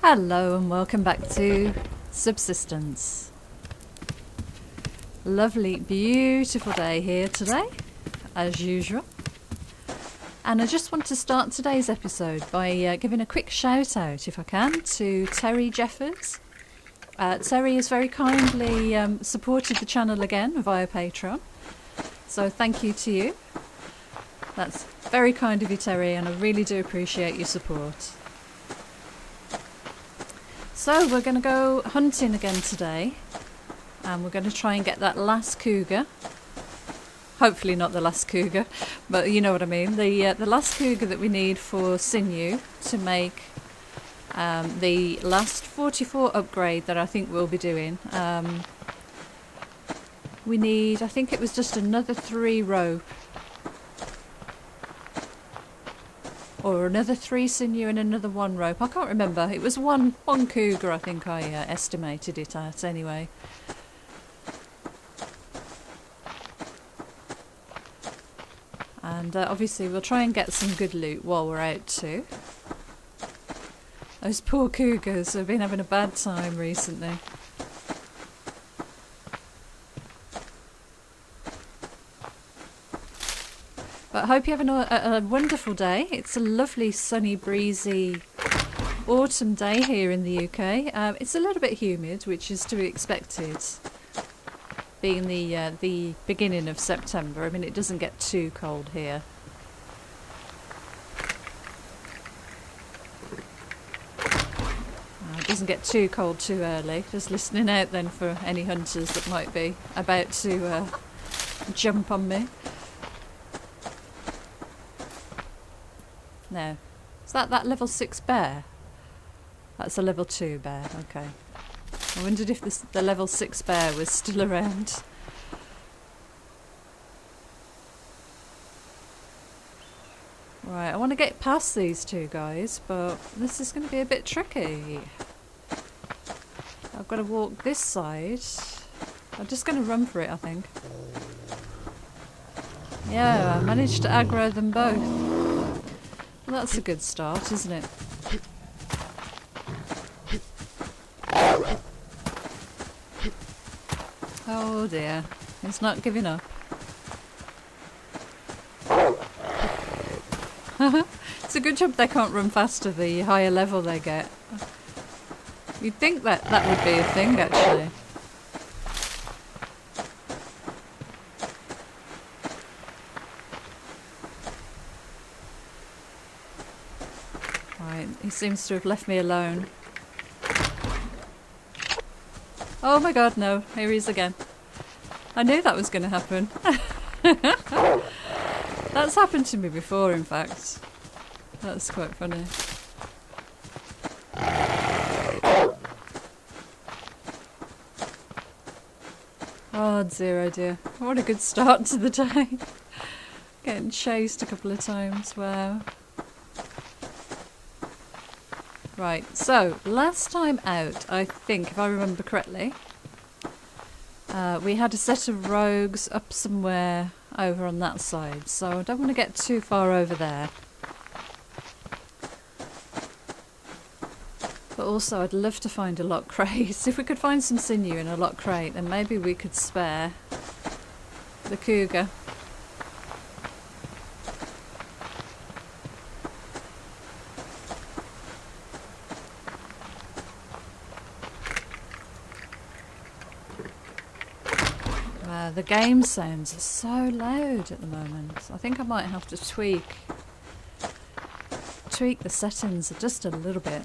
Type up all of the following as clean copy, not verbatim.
Hello and welcome back to Subsistence. Lovely, beautiful day here today, as usual. And I just want to start today's episode by giving a quick shout out, if I can, to Terry Jeffers. Terry has very kindly supported the channel again via Patreon. So thank you to you. That's very kind of you, Terry, and I really do appreciate your support. So we're going to go hunting again today, and we're going to try and get that last cougar. Hopefully not the last cougar, but you know what I mean. The last cougar that we need for sinew to make the last 44 upgrade that I think we'll be doing. We need, I think it was just another 3 rope. Or another 3 sinew and another 1 rope. I can't remember. It was one cougar I think I estimated it at anyway. And obviously we'll try and get some good loot while we're out too. Those poor cougars have been having a bad time recently. But I hope you're having a wonderful day. It's a lovely, sunny, breezy autumn day here in the UK. It's a little bit humid, which is to be expected, being the beginning of September. I mean, it doesn't get too cold here. It doesn't get too cold too early. Just listening out then for any hunters that might be about to jump on me. No. Is that level 6 bear? That's a level 2 bear, okay. I wondered if the level 6 bear was still around. Right, I want to get past these two guys, but this is going to be a bit tricky. I've got to walk this side. I'm just going to run for it, I think. Yeah, I managed to aggro them both. Well, that's a good start, isn't it? Oh dear, it's not giving up. It's a good job they can't run faster the higher level they get. You'd think that would be a thing, actually. Right, he seems to have left me alone. Oh my god, no. Here he is again. I knew that was going to happen. That's happened to me before, in fact. That's quite funny. Oh dear, oh dear. What a good start to the day. Getting chased a couple of times, wow. Right, so last time out, I think, if I remember correctly, we had a set of rogues up somewhere over on that side, so I don't want to get too far over there. But also I'd love to find a lock crate. If we could find some sinew in a lock crate, then maybe we could spare the cougar. The game sounds are so loud at the moment. I think I might have to tweak the settings just a little bit.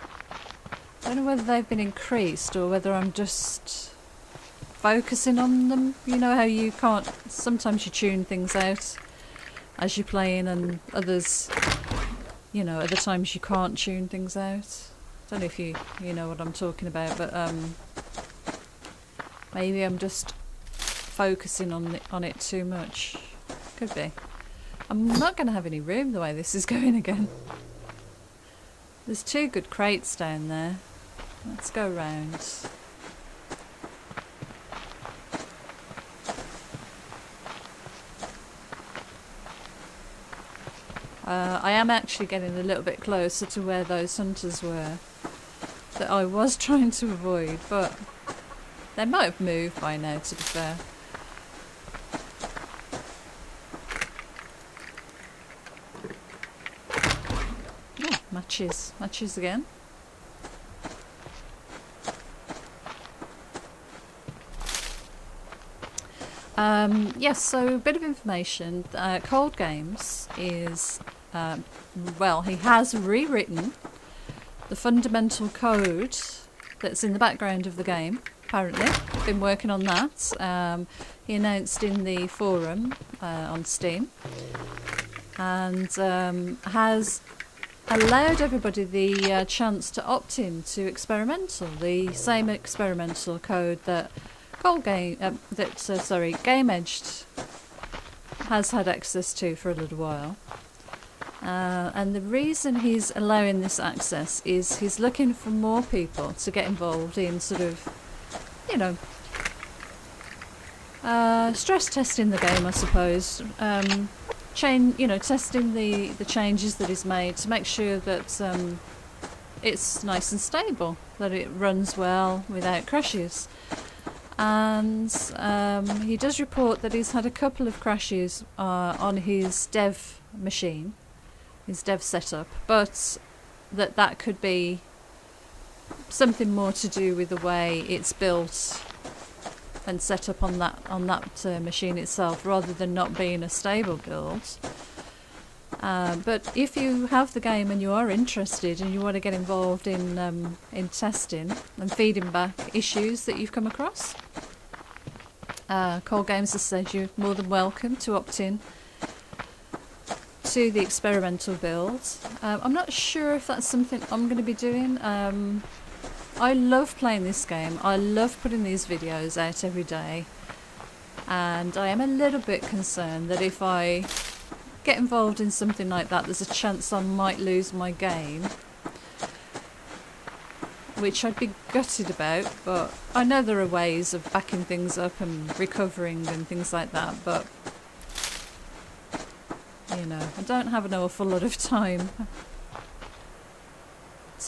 I don't know whether they've been increased or whether I'm just focusing on them. You know how you can't, sometimes you tune things out as you're playing, and others, you know, other times you can't tune things out. I don't know if you know what I'm talking about, but maybe I'm just focusing on it too much. Could be. I'm not going to have any room the way this is going again. There's 2 good crates down there. Let's go round. I am actually getting a little bit closer to where those hunters were. that I was trying to avoid, but they might have moved by now, to be fair. Oh, matches. Matches again. Yes, so a bit of information. Cold Games is, well, he has rewritten the fundamental code that's in the background of the game, apparently. Been working on that. He announced in the forum on Steam, and has allowed everybody the chance to opt in to experimental, the same experimental code that Game Edged has had access to for a little while. And the reason he's allowing this access is he's looking for more people to get involved in sort of, you know, stress testing the game, I suppose. Testing the changes that he's made to make sure that it's nice and stable, that it runs well without crashes. And he does report that he's had a couple of crashes on his dev machine, his dev setup, but that could be something more to do with the way it's built and set up on that machine itself, rather than not being a stable build. But if you have the game and you are interested and you want to get involved in testing and feeding back issues that you've come across, Cold Games has said you're more than welcome to opt in to the experimental build. I'm not sure if that's something I'm going to be doing. I love playing this game. I love putting these videos out every day, and I am a little bit concerned that if I get involved in something like that, there's a chance I might lose my game, which I'd be gutted about. But I know there are ways of backing things up and recovering and things like that, but you know, I don't have an awful lot of time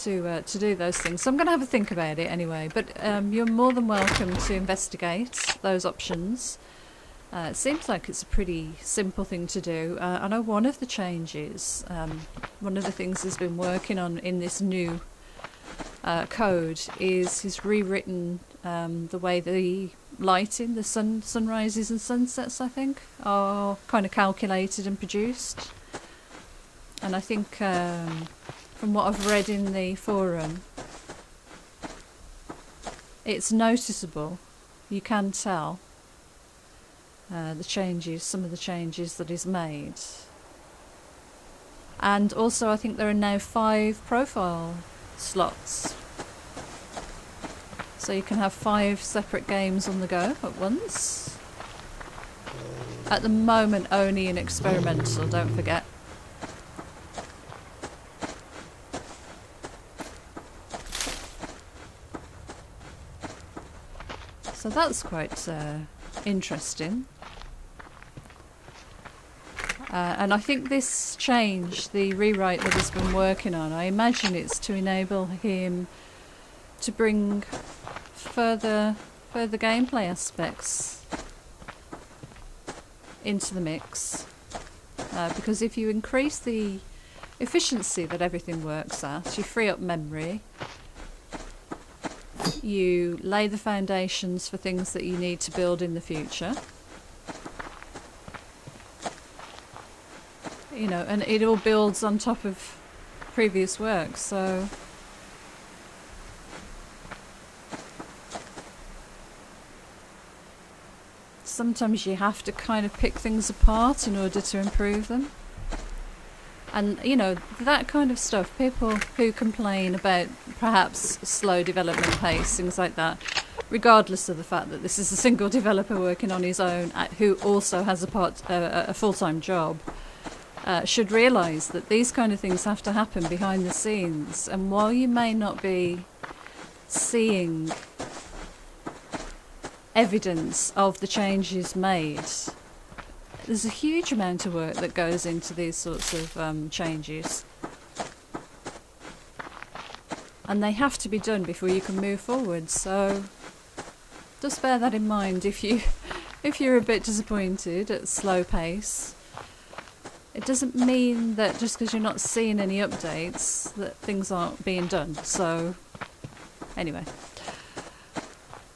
to do those things, so I'm going to have a think about it anyway. But you're more than welcome to investigate those options. It seems like it's a pretty simple thing to do. I know one of the changes, one of the things he's been working on in this new code is he's rewritten the way the lighting, the sunrises and sunsets, I think, are kind of calculated and produced. And I think from what I've read in the forum, it's noticeable. You can tell some of the changes that he's made. And also I think there are now 5 profile slots, so you can have 5 separate games on the go at once. At the moment only in experimental, don't forget. So that's quite interesting. And I think this change, the rewrite that he's been working on, I imagine it's to enable him to bring further gameplay aspects into the mix. Because if you increase the efficiency that everything works at, you free up memory, you lay the foundations for things that you need to build in the future. You know, and it all builds on top of previous work, so sometimes you have to kind of pick things apart in order to improve them. And, you know, that kind of stuff, people who complain about perhaps slow development pace, things like that, regardless of the fact that this is a single developer working on his own, who also has a full-time job, should realise that these kind of things have to happen behind the scenes. And while you may not be seeing evidence of the changes made, there's a huge amount of work that goes into these sorts of changes. and they have to be done before you can move forward, so just bear that in mind if you're a bit disappointed at slow pace. It doesn't mean that just because you're not seeing any updates that things aren't being done. So anyway,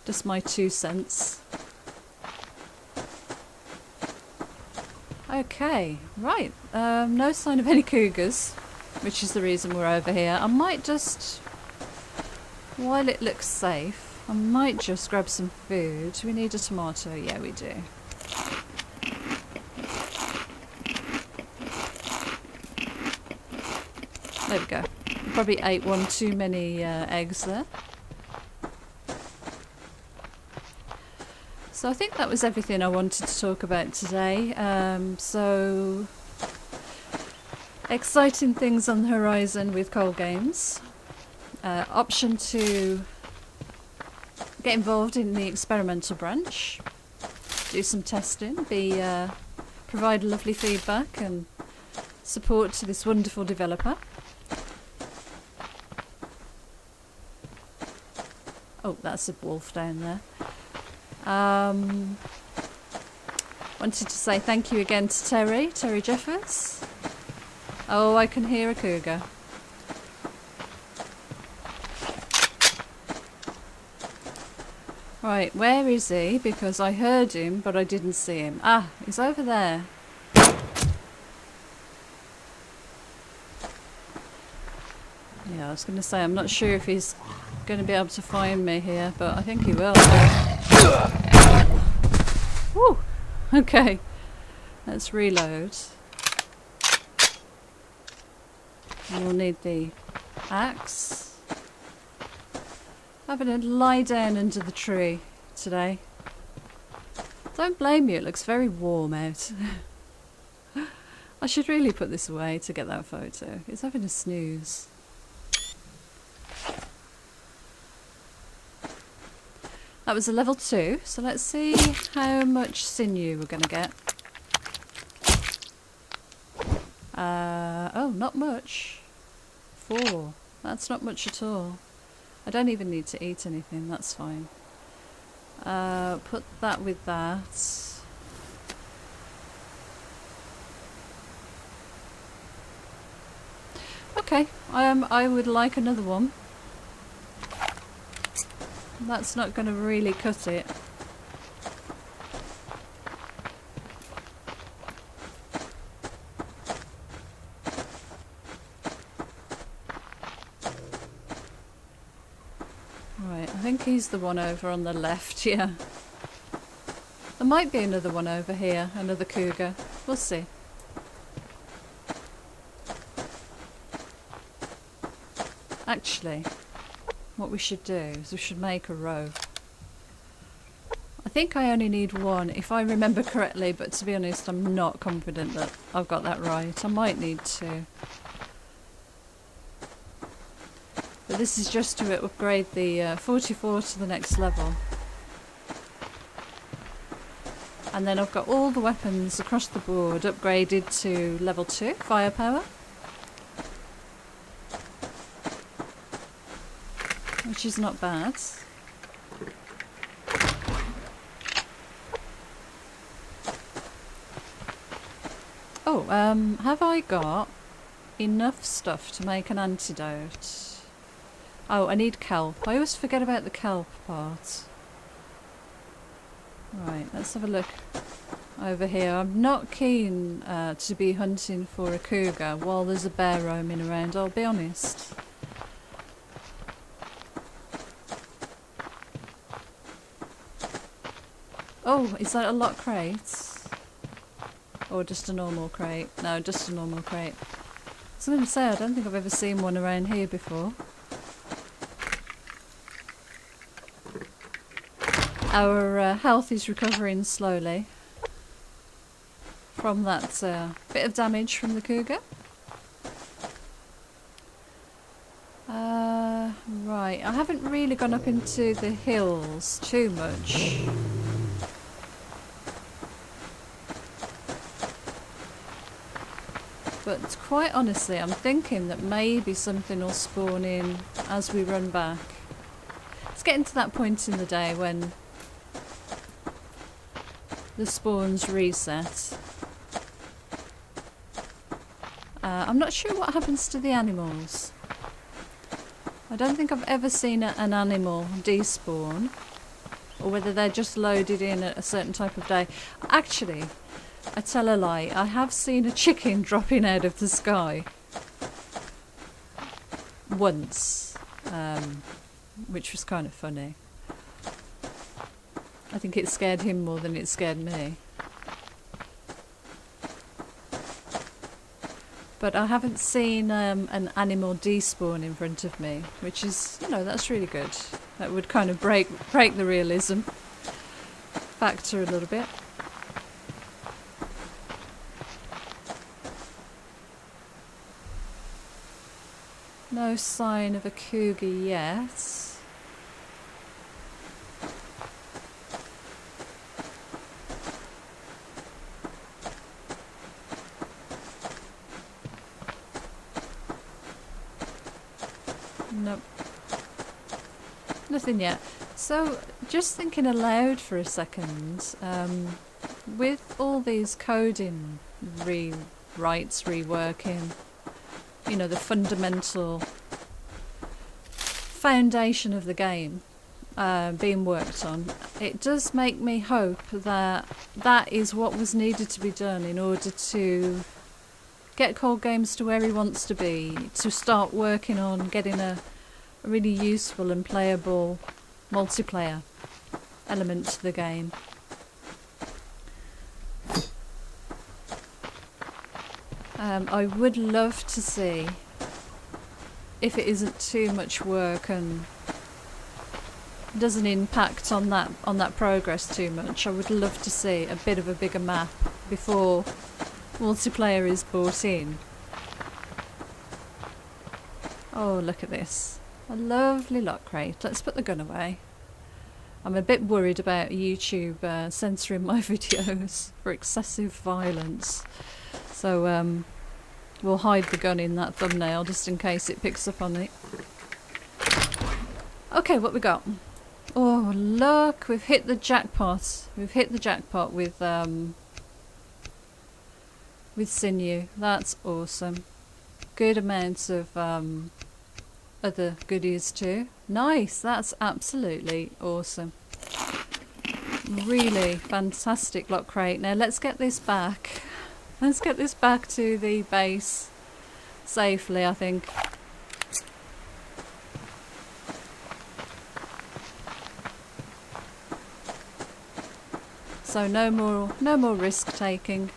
just my 2 cents. Okay, right, no sign of any cougars, which is the reason we're over here. I might just, while it looks safe, I might just grab some food. Do we need a tomato? Yeah, we do. There we go. Probably ate one too many eggs there. So I think that was everything I wanted to talk about today. So exciting things on the horizon with Cold Games. Option to get involved in the experimental branch, do some testing, provide lovely feedback and support to this wonderful developer. Oh, that's a wolf down there. Wanted to say thank you again to Terry Jeffers. Oh, I can hear a cougar. Right, where is he? Because I heard him, but I didn't see him. Ah, he's over there. Yeah, I was going to say, I'm not sure if he's going to be able to find me here, but I think he will. Woo! Okay, let's reload. And we'll need the axe. I'm going to lie down under the tree today. Don't blame you, it looks very warm out. I should really put this away to get that photo. It's having a snooze. That was a level 2, so let's see how much sinew we're going to get. Oh, not much. 4. That's not much at all. I don't even need to eat anything, that's fine. Put that with that. Okay, I would like another one. That's not going to really cut it. Right, I think he's the one over on the left, yeah. There might be another one over here, another cougar. We'll see. Actually, what we should do is we should make a row. I think I only need one, if I remember correctly, but to be honest, I'm not confident that I've got that right. I might need two. But this is just to upgrade the 44 to the next level. And then I've got all the weapons across the board upgraded to level 2 firepower. Which is not bad. Oh, have I got enough stuff to make an antidote? Oh, I need kelp. I always forget about the kelp part. Right, let's have a look over here. I'm not keen to be hunting for a cougar while there's a bear roaming around, I'll be honest. Oh, is that a lot crates? Or just a normal crate? No, just a normal crate. I was going to say, I don't think I've ever seen one around here before. Our health is recovering slowly from that bit of damage from the cougar. Right, I haven't really gone up into the hills too much. But quite honestly, I'm thinking that maybe something will spawn in as we run back. It's getting to that point in the day when the spawns reset. I'm not sure what happens to the animals. I don't think I've ever seen an animal despawn, or whether they're just loaded in at a certain type of day. Actually, I tell a lie, I have seen a chicken dropping out of the sky once, which was kind of funny. I think it scared him more than it scared me. But I haven't seen an animal despawn in front of me, which is, you know, that's really good. That would kind of break the realism factor a little bit. No sign of a cougar yet. Nope. Nothing yet. So, just thinking aloud for a second, with all these coding rewrites, reworking, you know, the fundamental foundation of the game being worked on, it does make me hope that that is what was needed to be done in order to get Cold Games to where he wants to be, to start working on getting a really useful and playable multiplayer element to the game. I would love to see, if it isn't too much work and doesn't impact on that progress too much, I would love to see a bit of a bigger map before multiplayer is brought in. Oh, look at this. A lovely lock crate. Let's put the gun away. I'm a bit worried about YouTube censoring my videos for excessive violence. So we'll hide the gun in that thumbnail just in case it picks up on it. Okay, what we got? Oh, look, we've hit the jackpot. We've hit the jackpot with sinew. That's awesome. Good amounts of other goodies too. Nice, that's absolutely awesome. Really fantastic lock crate. Now let's get this back. Let's get this back to the base safely, I think. So no more risk taking.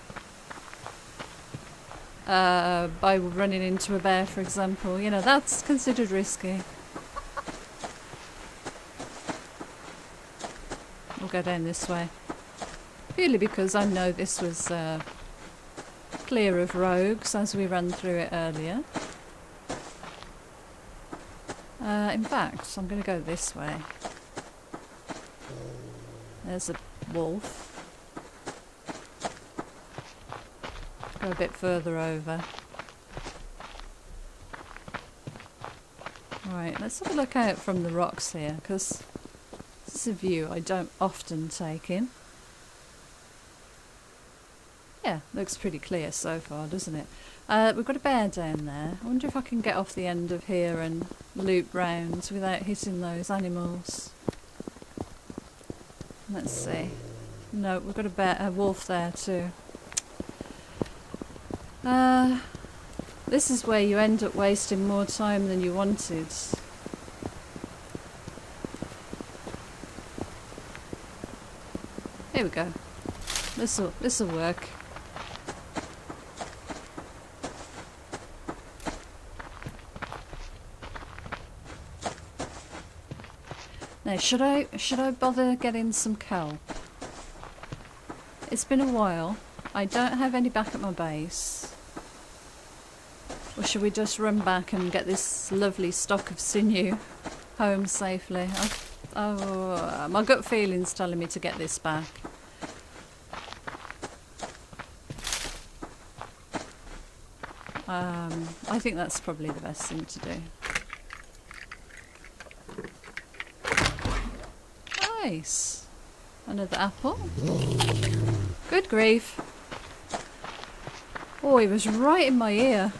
By running into a bear, for example. You know, that's considered risky. We'll go down this way. Purely because I know this was clear of rogues as we ran through it earlier. In fact, I'm going to go this way. There's a wolf. Go a bit further over. Right, let's have a look out from the rocks here, because this is a view I don't often take in. Yeah, looks pretty clear so far, doesn't it? We've got a bear down there. I wonder if I can get off the end of here and loop round without hitting those animals. Let's see. No, we've got a wolf there too. This is where you end up wasting more time than you wanted. Here we go. This'll work. Now, should I bother getting some kelp? It's been a while. I don't have any back at my base. Or should we just run back and get this lovely stock of sinew home safely? Oh, my gut feeling's telling me to get this back. I think that's probably the best thing to do. Nice. Another apple. Good grief. Oh, he was right in my ear.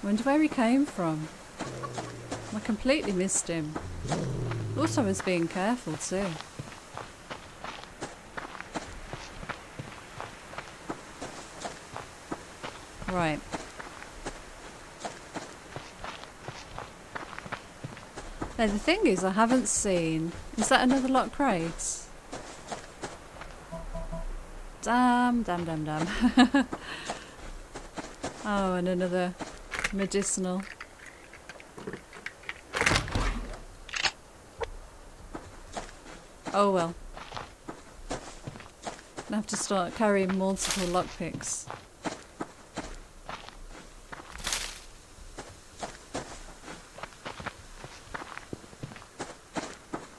Wonder where he came from. I completely missed him. Also, I was being careful too. Right. Now the thing is, I haven't seen... Is that another lot of crates? Damn, damn, damn, damn. Oh, and another medicinal. Oh well. I have to start carrying multiple lockpicks.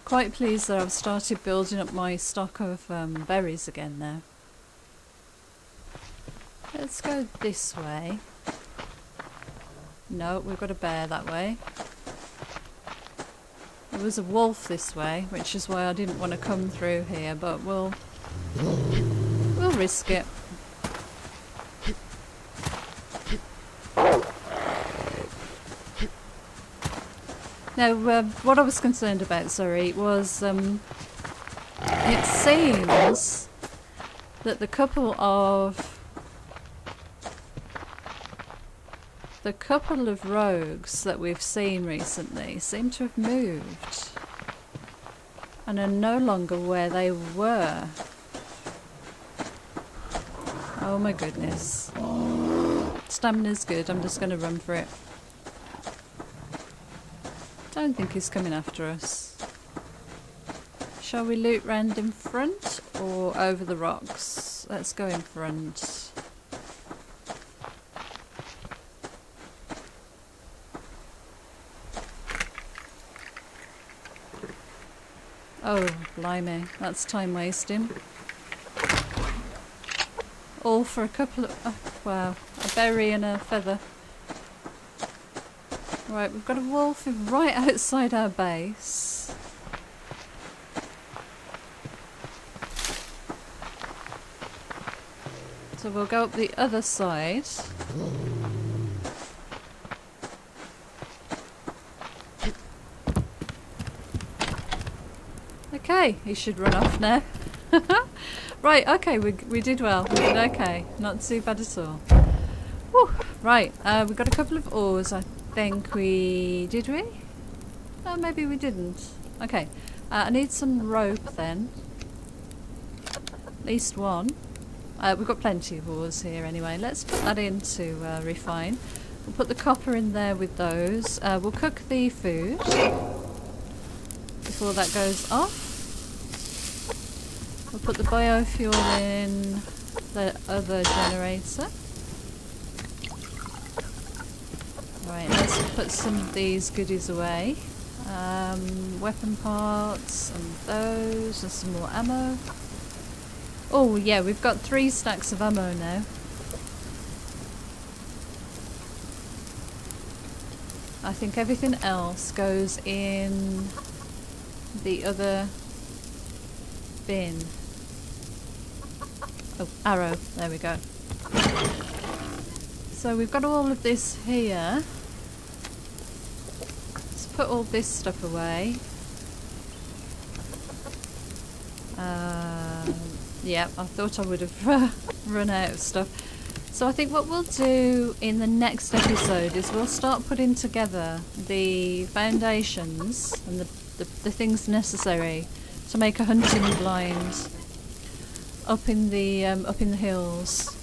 Quite pleased that I've started building up my stock of berries again now. Let's go this way. No, we've got a bear that way. There was a wolf this way, which is why I didn't want to come through here, but we'll risk it. Now, what I was concerned about, sorry, was it seems that the couple of rogues that we've seen recently seem to have moved and are no longer where they were. Oh my goodness. Stamina's good, I'm just going to run for it. Don't think he's coming after us. Shall we loot round in front or over the rocks? Let's go in front. Oh, blimey, that's time wasting. All for a couple of... wow, a berry and a feather. Right, we've got a wolf right outside our base. So we'll go up the other side. Okay, he should run off now. Right, okay, we did well. We did okay. Not too bad at all. Whew. Right, we've got a couple of ores, I think we... Did we? No, maybe we didn't. Okay, I need some rope then. At least one. We've got plenty of ores here anyway. Let's put that in to refine. We'll put the copper in there with those. We'll cook the food before that goes off. We'll put the biofuel in the other generator. Right, let's put some of these goodies away. Weapon parts and those, and some more ammo. Oh yeah, we've got 3 stacks of ammo now. I think everything else goes in the other bin. Oh, arrow, there we go. So we've got all of this here. Let's put all this stuff away. Yeah, I thought I would have run out of stuff. So I think what we'll do in the next episode is we'll start putting together the foundations and the things necessary to make a hunting blind up in the hills.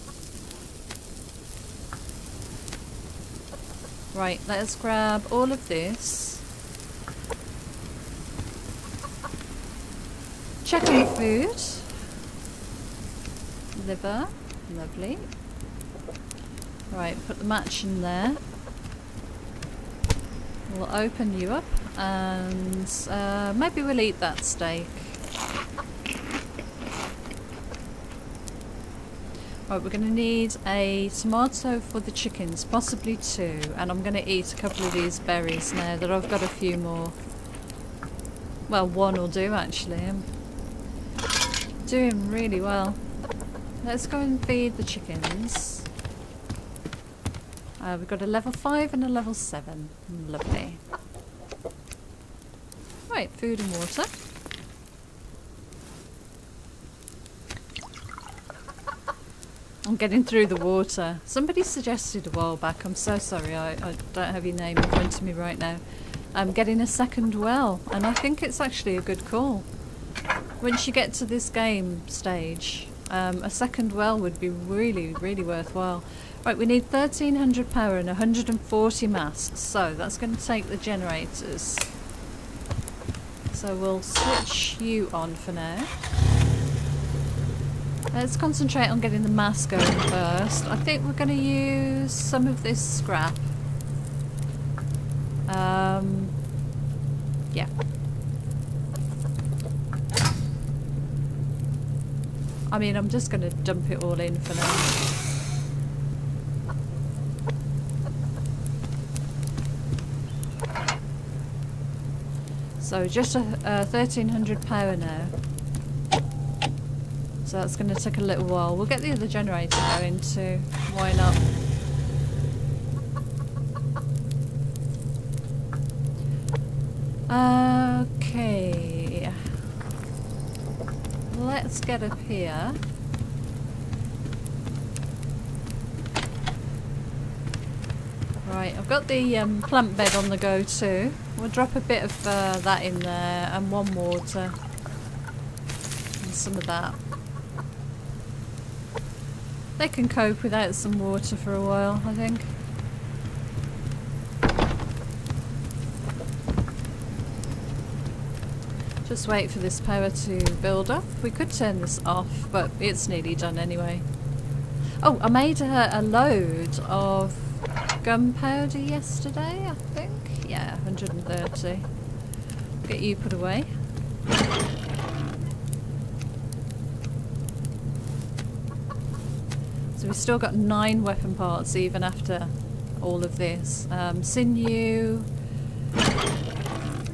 Right, let's grab all of this. Check on the food. Liver, lovely. Right, put the match in there. We'll open you up and maybe we'll eat that steak. Right, we're going to need a tomato for the chickens, possibly 2, and I'm going to eat a couple of these berries now that I've got a few more. Well, 1 will do actually. I'm doing really well. Let's go and feed the chickens. We've got a level 5 and a level 7. Lovely. Right, food and water. I'm getting through the water. Somebody suggested a while back, I'm so sorry, I don't have your name in front of me right now. I'm getting a second well, and I think it's actually a good call. Once you get to this game stage, a second well would be really, really worthwhile. Right, we need 1300 power and 140 masts, so that's going to take the generators. So we'll switch you on for now. Let's concentrate on getting the mass going first. I think we're going to use some of this scrap. Yeah. I mean, I'm just going to dump it all in for now. So just a 1300 power now. So that's going to take a little while. We'll get the other generator going too. Why not? Okay. Let's get up here. Right, I've got the plant bed on the go too. We'll drop a bit of that in there and 1 water. And some of that. They can cope without some water for a while, I think. Just wait for this power to build up. We could turn this off, but it's nearly done anyway. Oh, I made a load of gunpowder yesterday, I think. Yeah, 130. Get you put away. So we've still got 9 weapon parts even after all of this. Sinew.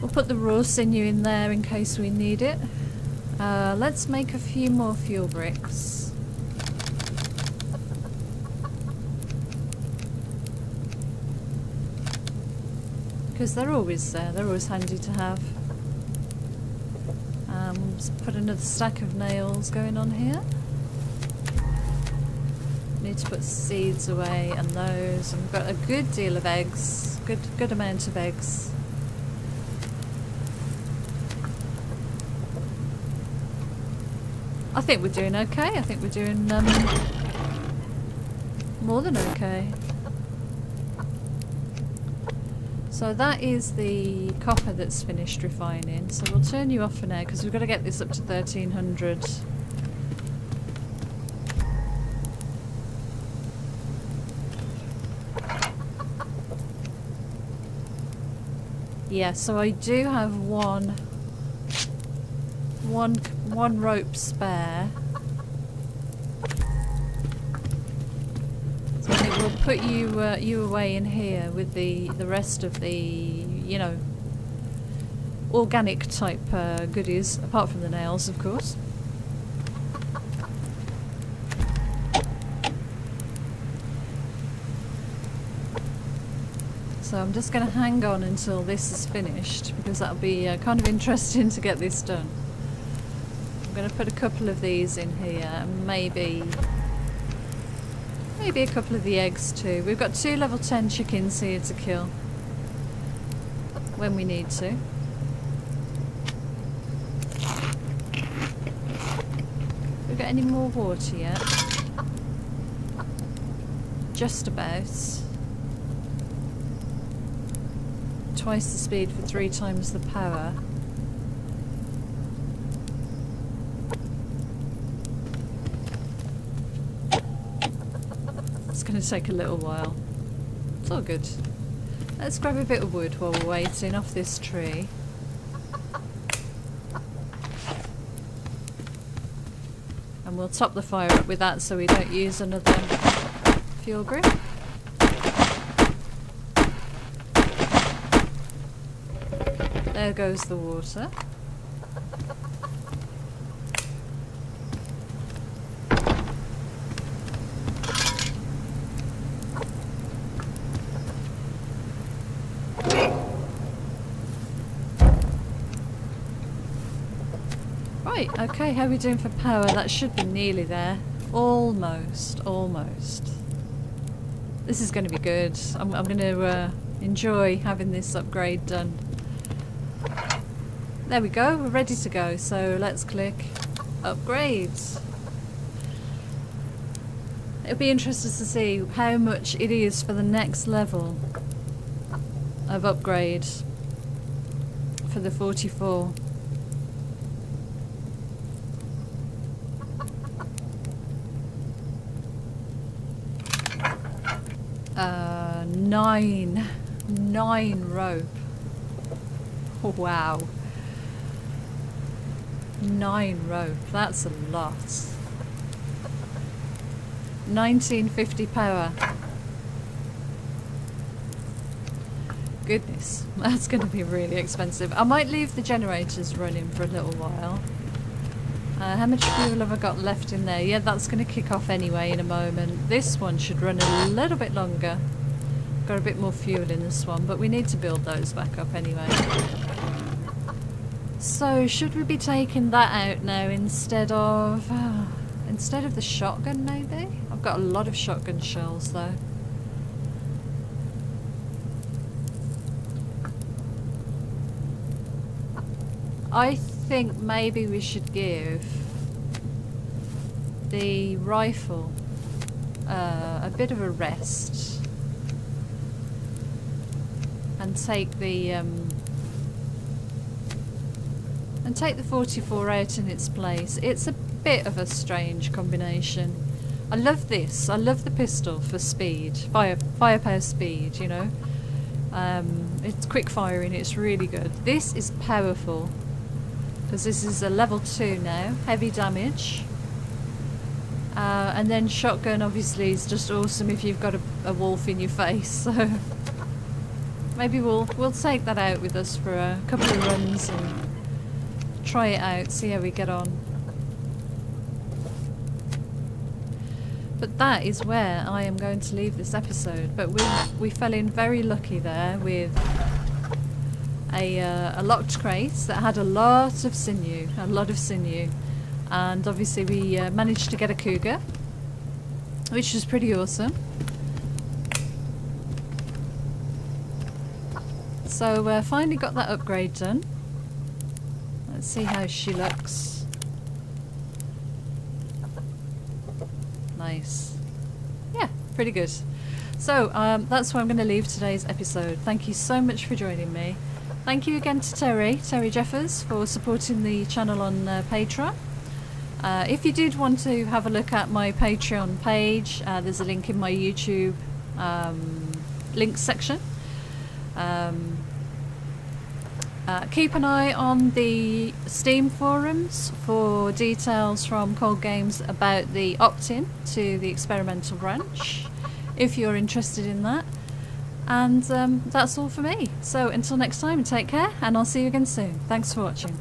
We'll put the raw sinew in there in case we need it. Let's make a few more fuel bricks. Because they're always there, they're always handy to have. Let's put another stack of nails going on here. Need to put seeds away and those. And we've got a good deal of eggs, good amount of eggs. I think we're doing okay. I think we're doing more than okay. So that is the copper that's finished refining. So we'll turn you off for now because we've got to get this up to 1300. Yeah, so I do have one rope spare. So I think we'll put you away in here with the rest of the, you know, organic type goodies, apart from the nails, of course. So I'm just going to hang on until this is finished because that'll be kind of interesting to get this done. I'm going to put a couple of these in here and maybe a couple of the eggs too. We've got 2 level 10 chickens here to kill when we need to. We've got any more water yet? Just about. Twice the speed for 3 times the power. It's going to take a little while. It's all good. Let's grab a bit of wood while we're waiting off this tree. And we'll top the fire up with that so we don't use another fuel grid. There goes the water. Right, okay, how are we doing for power? That should be nearly there. Almost, almost. This is going to be good. I'm going to enjoy having this upgrade done. There we go, we're ready to go. So let's click upgrades. It'll be interesting to see how much it is for the next level of upgrade for the 44. 9 rope. Wow. 9 rope, that's a lot. 1950 power. Goodness, that's going to be really expensive. I might leave the generators running for a little while. How much fuel have I got left in there? Yeah, that's going to kick off anyway in a moment. This one should run a little bit longer. Got a bit more fuel in this one, but we need to build those back up anyway. So, should we be taking that out now instead of the shotgun maybe? I've got a lot of shotgun shells though. I think maybe we should give the rifle a bit of a rest and take the 44 out in its place. It's a bit of a strange combination. I love this. I love the pistol for speed, firepower speed, you know. It's quick firing, it's really good. This is powerful because this is a level 2 now, heavy damage. And then shotgun obviously is just awesome if you've got a wolf in your face. So maybe we'll take that out with us for a couple of runs and try it out, see how we get on. But that is where I am going to leave this episode. But we fell in very lucky there with a locked crate that had a lot of sinew, and obviously we managed to get a cougar, which was pretty awesome. So finally got that upgrade done. Let's see how she looks. Nice. Yeah, pretty good. So that's where I'm going to leave today's episode. Thank you so much for joining me. Thank you again to Terry Jeffers, for supporting the channel on Patreon. If you did want to have a look at my Patreon page, there's a link in my YouTube links section. Keep an eye on the Steam forums for details from Cold Games about the opt-in to the experimental branch, if you're interested in that. And that's all for me. So until next time, take care, and I'll see you again soon. Thanks for watching.